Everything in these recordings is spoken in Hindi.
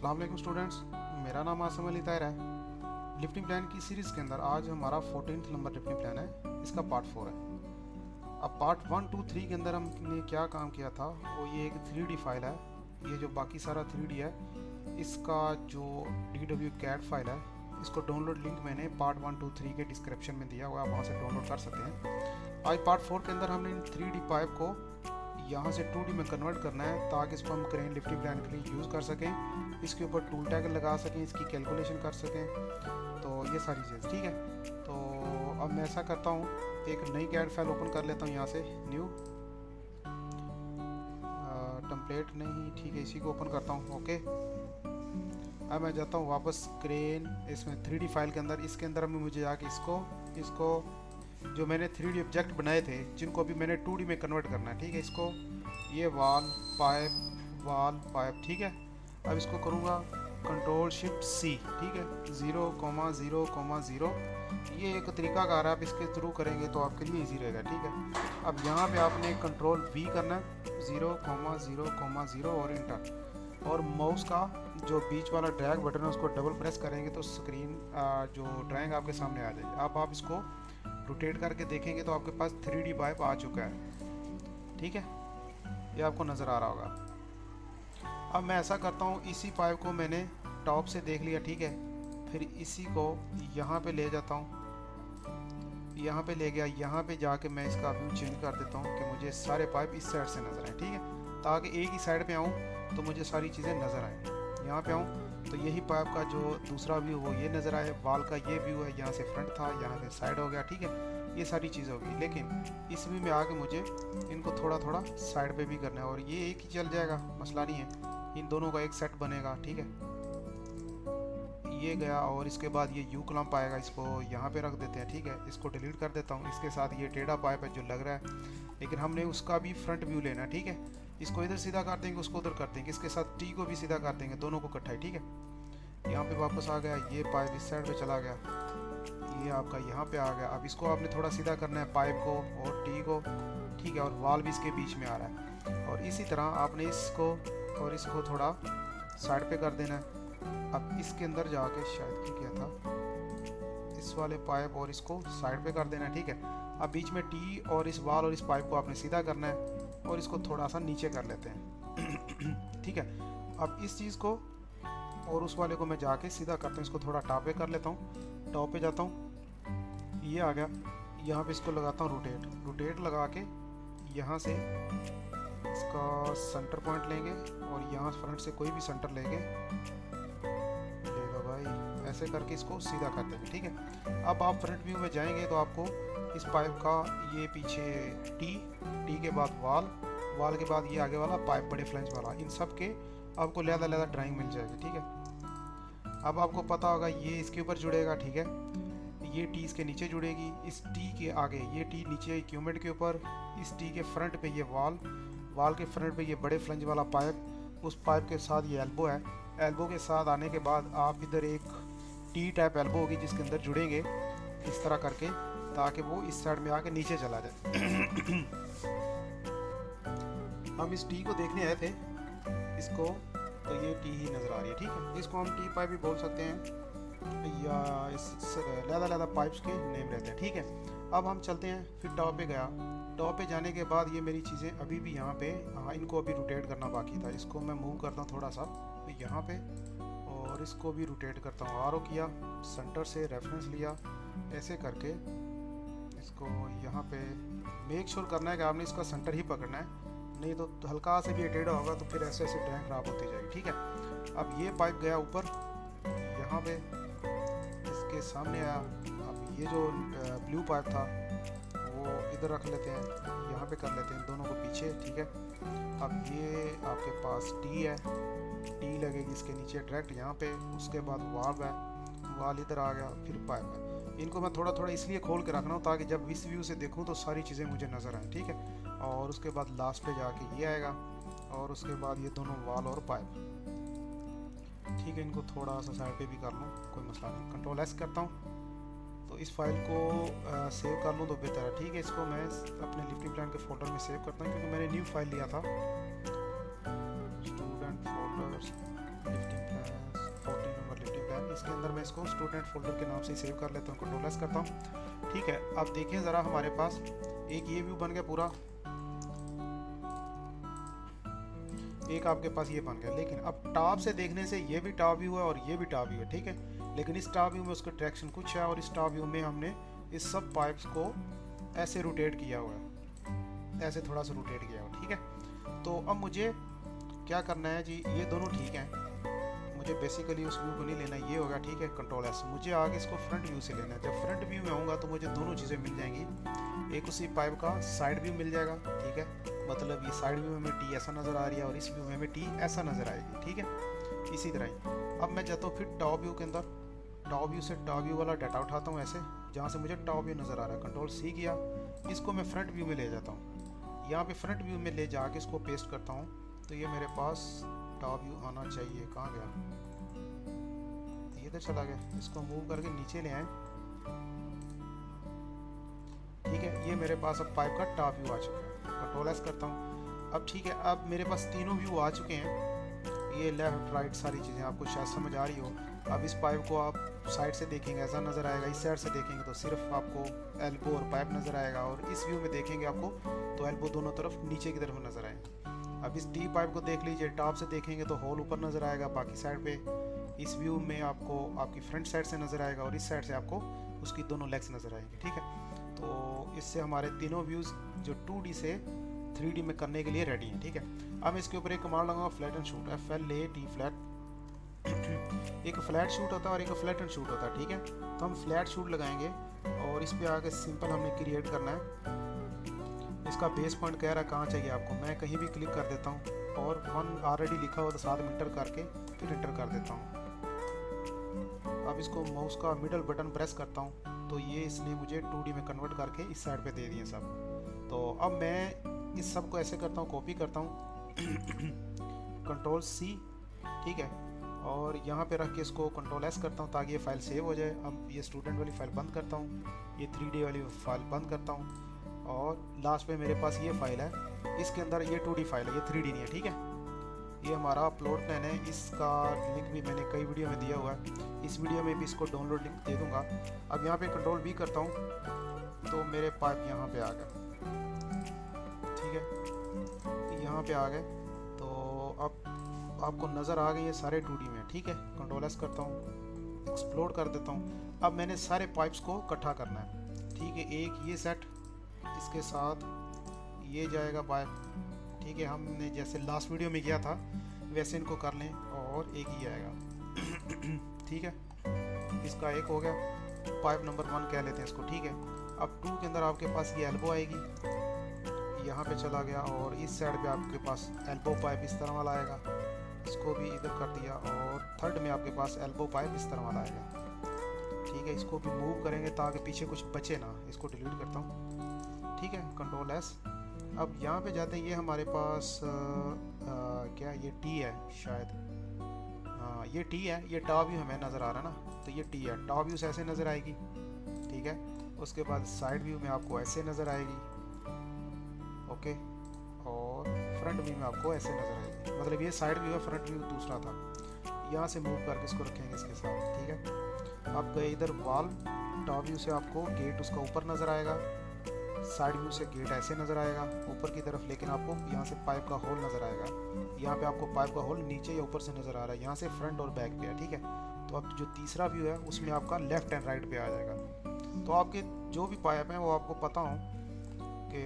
अस्सलाम वालेकुम स्टूडेंट्स, मेरा नाम आसम अली ताहिर है। लिफ्टिंग प्लान की सीरीज़ के अंदर आज हमारा 14th नंबर लिफ्टिंग प्लान है। इसका पार्ट 4 है। अब पार्ट 1, 2, 3 के अंदर हमने क्या काम किया था, वो ये एक 3D फाइल है। ये जो बाकी सारा 3D है, इसका जो DWCAD फाइल है, इसको डाउनलोड लिंक मैंने पार्ट 1, 2, 3 के डिस्क्रिप्शन में दिया हुआ है, आप वहाँ से डाउनलोड कर सकते हैं। आज पार्ट 4 के अंदर हमने इन 3D पाइप को यहाँ से 2D में कन्वर्ट करना है, ताकि इसको हम क्रेन लिफ्टिंग प्लान के लिए यूज़ कर सकें, इसके ऊपर टूल टैग लगा सकें, इसकी कैलकुलेशन कर सकें। तो ये सारी चीज़ ठीक है। तो अब मैं ऐसा करता हूँ, एक नई कैड फाइल ओपन कर लेता हूँ। यहाँ से न्यू टेम्पलेट नहीं, ठीक है, इसी को ओपन करता हूँ। ओके, अब मैं जाता हूँ वापस क्रेन इसमें 3D फाइल के अंदर। इसके अंदर में मुझे जाके इसको जो मैंने 3D ऑब्जेक्ट बनाए थे, जिनको अभी मैंने 2D में कन्वर्ट करना है, ठीक है। इसको ये वाल पाइप, ठीक है। अब इसको करूँगा कंट्रोल शिफ्ट C, ठीक है, 0,0,0। ये एक तरीका कार है, आप इसके थ्रू करेंगे तो आपके लिए इजी रहेगा, ठीक है। अब यहाँ पे आपने कंट्रोल V करना है, 0,0,0 और इंटर। और माउस का जो बीच वाला ड्रैग बटन है उसको डबल प्रेस करेंगे तो स्क्रीन जो ड्राइंग आपके सामने आ जाएगी। अब आप इसको रोटेट करके देखेंगे तो आपके पास 3D पाइप आ चुका है, ठीक है। ये आपको नज़र आ रहा होगा। अब मैं ऐसा करता हूँ, इसी पाइप को मैंने टॉप से देख लिया, ठीक है। फिर इसी को यहाँ पे ले जाता हूँ, यहाँ पे ले गया। यहाँ पे जाके मैं इसका व्यू चेंज कर देता हूँ कि मुझे सारे पाइप इस साइड से नज़र आए, ठीक है, ताकि एक ही साइड पे आऊँ तो मुझे सारी चीज़ें नज़र आए। यहाँ पे आऊँ तो यही पाइप का जो दूसरा व्यू वो ये नज़र आए, वाल का ये व्यू है, यहाँ से फ्रंट था, यहाँ से साइड हो गया, ठीक है। ये सारी चीज़ें होगी, लेकिन इस व्यू में आके मुझे इनको थोड़ा थोड़ा साइड पे भी करना है, और ये एक ही चल जाएगा, मसला नहीं है। इन दोनों का एक सेट बनेगा, ठीक है। ये गया, और इसके बाद ये यू क्लम्प आएगा, इसको यहाँ पे रख देते हैं, ठीक है। इसको डिलीट कर देता हूँ। इसके साथ ये टेढ़ा पाइप है जो लग रहा है, लेकिन हमने उसका भी फ्रंट व्यू लेना है, ठीक है। इसको इधर सीधा कर देंगे, उसको उधर कर देंगे, इसके साथ टी को भी सीधा कर देंगे, दोनों को इकट्ठा, ठीक है। यहाँ पे वापस आ गया, ये पाइप इस साइड पे चला गया, ये आपका यहाँ पे आ गया। अब इसको आपने थोड़ा सीधा करना है, पाइप को और टी को, ठीक है, और वाल भी इसके बीच में आ रहा है। और इसी तरह आपने इसको और इसको थोड़ा साइड पे कर देना है। अब इसके अंदर जाके शायद क्या था, इस वाले पाइप और इसको साइड पे कर देना है, ठीक है। अब बीच में टी और इस वाल और इस पाइप को आपने सीधा करना है, और इसको थोड़ा सा नीचे कर लेते हैं ठीक है। अब इस चीज़ को और उस वाले को मैं जाके सीधा करता हूँ, इसको थोड़ा टॉप पे कर लेता हूँ। टॉप पे जाता हूँ, ये आ गया। यहाँ पे इसको लगाता हूँ रोटेट लगा के, यहाँ से इसका सेंटर पॉइंट लेंगे, और यहाँ फ्रंट से कोई भी सेंटर लेंगे, लेगा भाई, ऐसे करके इसको सीधा कर देंगे, ठीक है। अब आप फ्रंट व्यू में जाएंगे तो आपको इस पाइप का ये पीछे टी के बाद वाल के बाद ये आगे वाला पाइप, बड़े फ्लैंज वाला, इन सब के आपको लहदा ड्राइंग मिल जाएगी, ठीक है। अब आपको पता होगा ये इसके ऊपर जुड़ेगा, ठीक है। ये टी इसके नीचे जुड़ेगी, इस टी के आगे ये टी नीचे इक्विपमेंट के ऊपर, इस टी के फ्रंट पे ये वाल के फ्रंट पे ये बड़े फ्लैंज वाला पाइप, उस पाइप के साथ ये एल्बो है। एल्बो के साथ आने के बाद आप इधर एक टी टाइप एल्बो होगी जिसके अंदर जुड़ेंगे इस तरह करके, ताकि वो इस साइड में आके नीचे चला जाए हम इस टी को देखने आए थे, इसको तो ये टी ही नज़र आ रही है, ठीक है। इसको हम टी पाइप भी बोल सकते हैं, या इस लहदा पाइप्स के नेम रहते हैं, ठीक है। अब हम चलते हैं, फिर टॉप पे गया। टॉप पे जाने के बाद ये मेरी चीज़ें अभी भी यहाँ पे, हाँ, इनको अभी रोटेट करना बाकी था। इसको मैं मूव करता हूँ थोड़ा सा यहाँ पे, और इसको भी रोटेट करता हूँ। आर ओ किया, सेंटर से रेफरेंस लिया, ऐसे करके इसको यहाँ पे मेक श्योर करना है कि आपने इसका सेंटर ही पकड़ना है, नहीं तो हल्का से भी टेढ़ा होगा तो फिर ऐसे ड्राइंग खराब होती जाएगी, ठीक है। अब ये पाइप गया ऊपर, यहाँ पे इसके सामने आया। अब ये जो ब्लू पाइप था वो इधर रख लेते हैं, यहाँ पे कर लेते हैं, दोनों को पीछे, ठीक है। अब ये आपके पास टी है, टी लगेगी इसके नीचे डायरेक्ट यहाँ पे, उसके बाद वाल है, वाल इधर आ गया, फिर पाइप है। इनको मैं थोड़ा थोड़ा इसलिए खोल के रख रहा हूँ ताकि जब इस व्यू से देखूँ तो सारी चीज़ें मुझे नज़र आएँ, ठीक है। और उसके बाद लास्ट पे जाके ये आएगा, और उसके बाद ये दोनों वाल और पाइप, ठीक है। इनको थोड़ा सा साइड पे भी कर लूँ, कोई मसला नहीं। कंट्रोल एस करता हूँ तो इस फाइल को सेव कर लूँ तो बेहतर है, ठीक है। इसको मैं अपने लिफ्टिंग प्लान के फोल्डर में सेव करता हूँ, क्योंकि मैंने न्यू फाइल लिया था, स्टूडेंट फोल्डर्स लिफ्टिंग प्लान, इसके अंदर मैं इसको स्टूडेंट फोल्डर के नाम से सेव कर लेता हूँ, कंट्रोल एस करता हूँ। ठीक है, अब देखिए ज़रा हमारे पास एक ये व्यू बन गया पूरा, एक आपके पास ये बन गया। लेकिन अब टॉप से देखने से ये भी टॉप व्यू है और ये भी टॉप व्यू है, ठीक है। लेकिन इस टॉप व्यू में उसका डायरेक्शन कुछ है और इस टॉप व्यू में हमने इस सब पाइप्स को ऐसे रोटेट किया हुआ है, ऐसे थोड़ा सा रोटेट किया हुआ, ठीक है। तो अब मुझे क्या करना है जी, ये दोनों ठीक हैं, मुझे बेसिकली उस व्यू को नहीं लेना, ये होगा, ठीक है, कंट्रोल एस। मुझे आगे इसको फ्रंट व्यू से लेना है। जब फ्रंट व्यू में आऊँगा तो मुझे दोनों चीज़ें मिल जाएंगी, एक उसी पाइप का साइड व्यू मिल जाएगा, ठीक है, मतलब ये साइड व्यू में हमें टी ऐसा नज़र आ रही है और इस व्यू में हमें टी ऐसा नज़र आएगी, ठीक है। इसी तरह ही अब मैं जाता हूँ फिर टॉप व्यू के अंदर, टॉप व्यू से टॉप व्यू वाला डाटा उठाता हूँ ऐसे, जहाँ से मुझे टॉप व्यू नज़र आ रहा है, कंट्रोल सी किया, इसको मैं फ्रंट व्यू में ले जाता हूँ। यहाँ पे फ्रंट व्यू में ले जाके इसको पेस्ट करता हूँ, तो ये मेरे पास टॉप व्यू आना चाहिए। कहाँ गया, ये तो चला गया, इसको मूव करके नीचे ले आए, ठीक है। ये मेरे पास अब पाइप का टॉप व्यू आ चुका है, कंट्रोल एस करता हूँ। अब ठीक है, अब मेरे पास तीनों व्यू आ चुके हैं, ये लेफ्ट राइट सारी चीज़ें आपको शायद समझ आ रही हो। अब इस पाइप को आप साइड से देखेंगे ऐसा नज़र आएगा, इस साइड से देखेंगे तो सिर्फ आपको एल्बो और पाइप नज़र आएगा, और इस व्यू में देखेंगे आपको तो एल्बो दोनों तरफ नीचे की तरफ नज़र आएंगे। अब इस टी पाइप को देख लीजिए, टॉप से देखेंगे तो होल ऊपर नज़र आएगा, बाकी साइड पे इस व्यू में आपको आपकी फ्रंट साइड से नज़र आएगा और इस साइड से आपको उसकी दोनों लेग्स नज़र आएंगी, ठीक है। तो इससे हमारे तीनों व्यूज़ जो 2D से 3D में करने के लिए रेडी हैं, ठीक है। अब इसके ऊपर एक कमांड लगाऊंगा, flat and shoot, FLAT flat. एक फ्लैट शूट होता है और एक फ्लैट एंड शूट होता है, ठीक है। तो हम फ्लैट शूट लगाएंगे और इस पे आगे सिंपल हमने क्रिएट करना है। इसका बेस पॉइंट कह रहा है कहाँ चाहिए आपको, मैं कहीं भी क्लिक कर देता हूँ और 1 ऑलरेडी लिखा हुआ तो साथ में इंटर करके फिर इंटर कर देता हूँ। अब इसको माउस का मिडल बटन प्रेस करता हूँ तो ये इसने मुझे 2D में कन्वर्ट करके इस साइड पे दे दिए सब। तो अब मैं इस सब को ऐसे करता हूँ, कॉपी करता हूँ कंट्रोल C, ठीक है, और यहाँ पे रख के इसको कंट्रोल S करता हूँ ताकि ये फाइल सेव हो जाए। अब ये स्टूडेंट वाली फाइल बंद करता हूँ, ये 3D वाली फाइल बंद करता हूँ, और लास्ट पे मेरे पास ये फाइल है, इसके अंदर ये 2D फाइल है, ये 3D नहीं है, ठीक है। ये हमारा अपलोड प्लान है, इसका लिंक भी मैंने कई वीडियो में दिया हुआ है, इस वीडियो में भी इसको डाउनलोड लिंक दे दूँगा। अब यहाँ पे कंट्रोल V करता हूँ तो मेरे पाइप यहाँ पे आ गए, ठीक है, यहाँ पे आ गए। तो अब आपको नज़र आ गई ये सारे 2D में, ठीक है। कंट्रोल S करता हूँ, एक्सप्लोड कर देता हूँ। अब मैंने सारे पाइप्स को इकट्ठा करना है, ठीक है। एक ये सेट, इसके साथ ये जाएगा पाइप, ठीक है, हमने जैसे लास्ट वीडियो में किया था वैसे इनको कर लें, और एक ही आएगा ठीक है। इसका एक हो गया, पाइप नंबर 1 कह लेते हैं इसको, ठीक है। अब 2 के अंदर आपके पास ये एल्बो आएगी, यहाँ पे चला गया, और इस साइड पे आपके पास एल्बो पाइप इस तरह वाला आएगा, इसको भी इधर कर दिया, और थर्ड में आपके पास एल्बो पाइप इस तरह वाला आएगा, ठीक है। इसको भी मूव करेंगे ताकि पीछे कुछ बचे ना, इसको डिलीट करता हूँ, ठीक है, कंट्रोल S। अब यहाँ पे जाते हैं, ये हमारे पास क्या ये टी है शायद, हाँ ये टी है, ये टॉप व्यू हमें नज़र आ रहा है ना, तो ये टी है, टॉप व्यू से ऐसे नज़र आएगी, ठीक है। उसके बाद साइड व्यू में आपको ऐसे नज़र आएगी, ओके, और फ्रंट व्यू में आपको ऐसे नज़र आएगी, मतलब ये साइड व्यू है, फ्रंट व्यू दूसरा था। यहाँ से मूव करके इसको रखेंगे इसके साथ, ठीक है। अब गए इधर वाल, टॉप व्यू से आपको गेट उसका ऊपर नज़र आएगा, साइड व्यू से गेट ऐसे नज़र आएगा ऊपर की तरफ, लेकिन आपको यहाँ से पाइप का होल नज़र आएगा, यहाँ पे आपको पाइप का होल नीचे या ऊपर से नज़र आ रहा है, यहाँ से फ्रंट और बैक पे है, ठीक है। तो अब जो तीसरा व्यू है उसमें आपका लेफ्ट एंड राइट पे आ जाएगा। तो आपके जो भी पाइप हैं वो आपको पता हो कि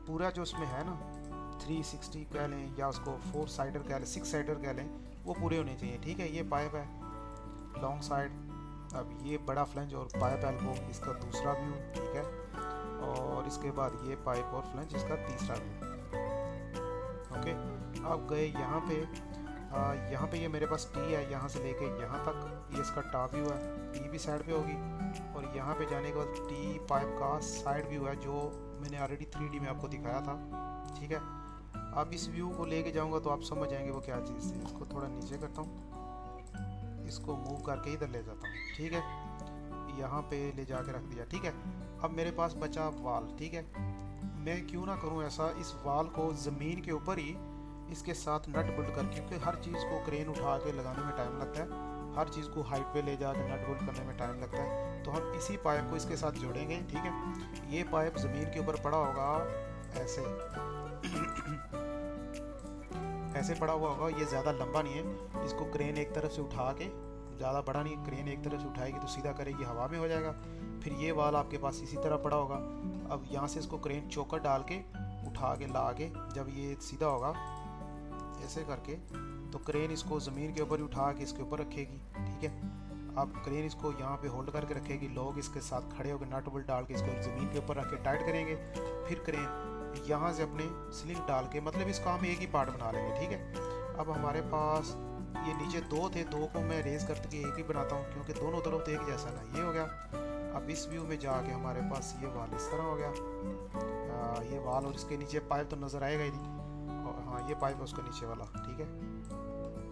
पूरा जो उसमें है ना 360 कह लें या उसको 4 साइडर कह लें, 6 साइडर कह लें, वो पूरे होने चाहिए, ठीक है। ये पाइप है लॉन्ग साइड, अब ये बड़ा फ्लेंज और पाइप एल्बो इसका दूसरा व्यू, ठीक है, और इसके बाद ये पाइप और फ्लेंज इसका तीसरा व्यू, ओके। अब गए यहाँ पे ये मेरे पास टी है, यहाँ से लेके यहाँ तक ये इसका टॉप व्यू है, टी भी साइड पे होगी, और यहाँ पे जाने के बाद टी पाइप का साइड व्यू है जो मैंने ऑलरेडी 3D में आपको दिखाया था, ठीक है। अब इस व्यू को लेके जाऊँगा तो आप समझ जाएंगे वो क्या चीज़ थी। इसको थोड़ा नीचे करता हूँ, इसको मूव करके इधर ले जाता हूँ, ठीक है, यहाँ पे ले जाके रख दिया, ठीक है। अब मेरे पास बचा वाल, ठीक है। मैं क्यों ना करूँ ऐसा, इस वाल को ज़मीन के ऊपर ही इसके साथ नट बिल्ड कर, क्योंकि हर चीज़ को क्रेन उठा के लगाने में टाइम लगता है, हर चीज़ को हाइट पे ले जाकर नट बोल्ट करने में टाइम लगता है। तो हम इसी पाइप को इसके साथ जोड़ेंगे, ठीक है। ये पाइप ज़मीन के ऊपर पड़ा होगा ऐसे ऐसे पड़ा हुआ होगा, ये ज़्यादा लंबा नहीं है। इसको क्रेन एक तरफ से उठा के, ज़्यादा बड़ा नहीं, क्रेन एक तरफ से उठाएगी तो सीधा करेगी, हवा में हो जाएगा। फिर ये वाल आपके पास इसी तरह पड़ा होगा। अब यहाँ से इसको क्रेन चौकर डाल के उठा के ला के, जब ये सीधा होगा ऐसे करके, तो क्रेन इसको ज़मीन के ऊपर ही उठा के इसके ऊपर रखेगी, ठीक है। अब क्रेन इसको यहाँ पे होल्ड करके रखेगी, लोग इसके साथ खड़े होकर नट बोल्ट डाल के इसको ज़मीन के ऊपर रख के टाइट करेंगे। फिर क्रेन यहाँ से अपने स्लिंग डाल के, मतलब इसका हम एक ही पार्ट बना लेंगे, ठीक है। अब हमारे पास ये नीचे दो थे, दो को मैं रेज करके एक ही बनाता हूँ, क्योंकि दोनों तरफ तो एक जैसा ना। ये हो गया। अब इस व्यू में जाके हमारे पास ये वाल इस तरह हो गया, ये वाल, और इसके नीचे पाइप तो नज़र आएगा ही नहीं, और हाँ ये पाइप है उसका नीचे वाला, ठीक है।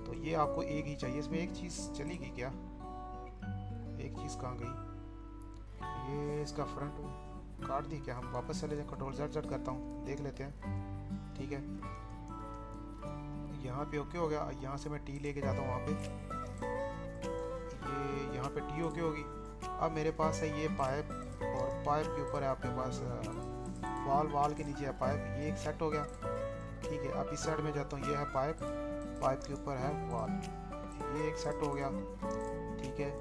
तो ये आपको एक ही चाहिए। इसमें एक चीज़ चली गई क्या, एक चीज़ कहाँ गई, ये इसका फ्रंट काट दी क्या। हम वापस चले जाए, कंट्रोल Z करता हूँ, देख लेते हैं, ठीक है। यहाँ पे ओके हो गया। यहाँ से मैं टी लेके जाता हूँ वहाँ पे, ये यहाँ पे टी ओके होगी। अब मेरे पास है ये पाइप, और पाइप के ऊपर है आपके पास वाल, वाल के नीचे है पाइप। ये एक सेट हो गया, ठीक है। अब इस साइड में जाता हूँ, ये है पाइप, पाइप के ऊपर है वाल, ये एक सेट हो गया, ठीक है।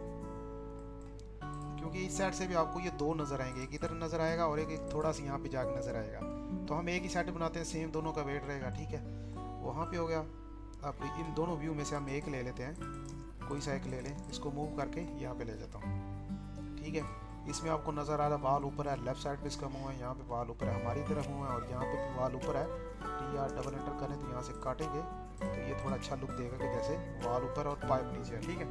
क्योंकि इस साइड से भी आपको ये दो नज़र आएंगे, एक इधर नज़र आएगा और एक थोड़ा सा यहाँ पे जाके नज़र आएगा। तो हम एक ही सेट बनाते हैं, सेम दोनों का वेट रहेगा, ठीक है। वहाँ पे हो गया। अब इन दोनों व्यू में से हम एक ले लेते हैं, कोई सा एक ले लें, इसको मूव करके यहाँ पे ले जाता हूँ, ठीक है। इसमें आपको नज़र आ रहा है बाल ऊपर है, लेफ्ट साइड पे इसका मुँह है, यहाँ पे बाल ऊपर है, हमारी तरफ मुँह है, और यहाँ पे भी बाल ऊपर है। या डबल एंटर करें तो यहाँ से काटेंगे तो ये थोड़ा अच्छा लुक देगा कि जैसे बाल ऊपर और पाइप नीचे है, ठीक है।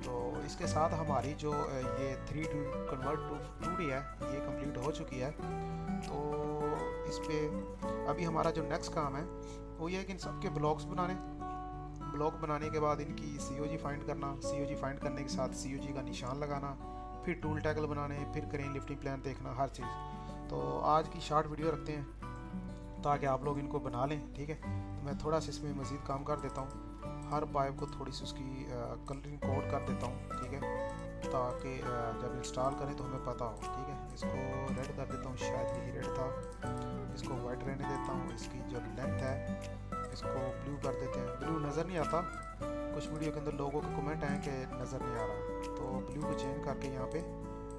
तो इसके साथ हमारी जो ये 3D कन्वर्ट टू 2D है, ये कंप्लीट हो चुकी है। तो इस पर अभी हमारा जो नेक्स्ट काम है वो ये है कि इन सब के ब्लॉक्स बनाने, ब्लॉक बनाने के बाद इनकी COG फाइंड करना, COG फाइंड करने के साथ COG का निशान लगाना, फिर टूल टैकल बनाने, फिर क्रेन लिफ्टिंग प्लान देखना, हर चीज़। तो आज की शॉर्ट वीडियो रखते हैं ताकि आप लोग इनको बना लें, ठीक है। तो मैं थोड़ा सा इसमें मज़ीद काम कर देता हूँ, हर पाइप को थोड़ी सी उसकी कलरिंग कोड कर देता हूँ, ठीक है, ताकि जब इंस्टॉल करें तो हमें पता हो, ठीक है। इसको रेड कर देता हूँ, शायद यही रेड था, इसको वाइट रहने देता हूँ। इसकी जो लेंथ है इसको ब्लू कर देते हैं, ब्लू नज़र नहीं आता, कुछ वीडियो के अंदर लोगों के कमेंट आए कि नज़र नहीं आ रहा, तो ब्लू को चेंज करके यहाँ पे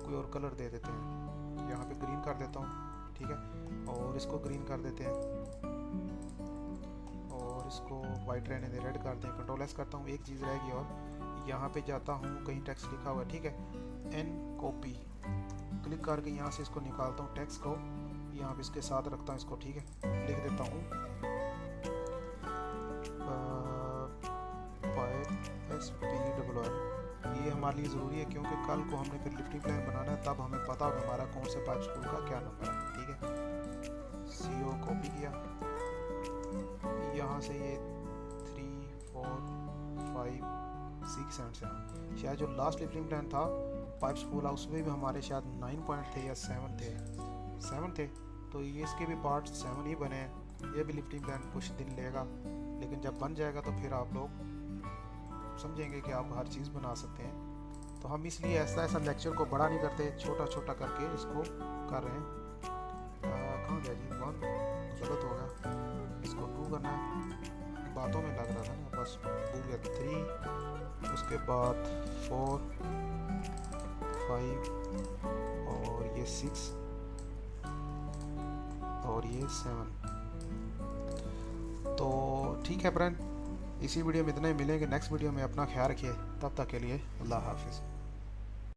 कोई और कलर दे देते हैं। यहाँ पे ग्रीन कर देता हूँ, ठीक है, और इसको ग्रीन कर देते हैं, और इसको वाइट रहने दे, रेड कर दें। कंट्रोल S करता हूँ, एक चीज़ रहेगी, और यहाँ पे जाता हूँ, कहीं टेक्स्ट लिखा हुआ है, ठीक है, N कॉपी क्लिक करके यहाँ से इसको निकालता हूँ, टेक्स्ट को यहाँ पे इसके साथ रखता हूँ इसको, ठीक है। लिख देता हूँ पाइप SPWL। ये हमारे लिए ज़रूरी है क्योंकि कल को हमने फिर लिफ्टिंग प्लान बनाना है, तब हमें पता होगा हमारा कौन से पाइप स्पूल का क्या नंबर है, ठीक है। CO कॉपी किया, यहाँ से ये 3 4 5 6 एंड 7, शायद जो लास्ट लिफ्टिंग प्लान था पाइप स्पूल उसमें भी हमारे शायद 9 पॉइंट थे या 7 थे। तो ये इसके भी पार्ट 7 ही बने हैं। ये भी लिफ्टिंग प्लान कुछ दिन लेगा, लेकिन जब बन जाएगा तो फिर आप लोग समझेंगे कि आप हर चीज़ बना सकते हैं। तो हम इसलिए ऐसा लेक्चर को बड़ा नहीं करते, छोटा छोटा करके इसको कर रहे हैं। कहाँ गया जी, 1 गलत हो गया, इसको 2 करना है, बातों में लग रहा था ना, बस भूल गया। 3, उसके बाद 4 5 और ये 6 और ये 7। तो ठीक है फ्रेंड, इसी वीडियो में इतना ही, मिलेंगे नेक्स्ट वीडियो में। अपना ख्याल रखिए, तब तक के लिए अल्लाह हाफिज़।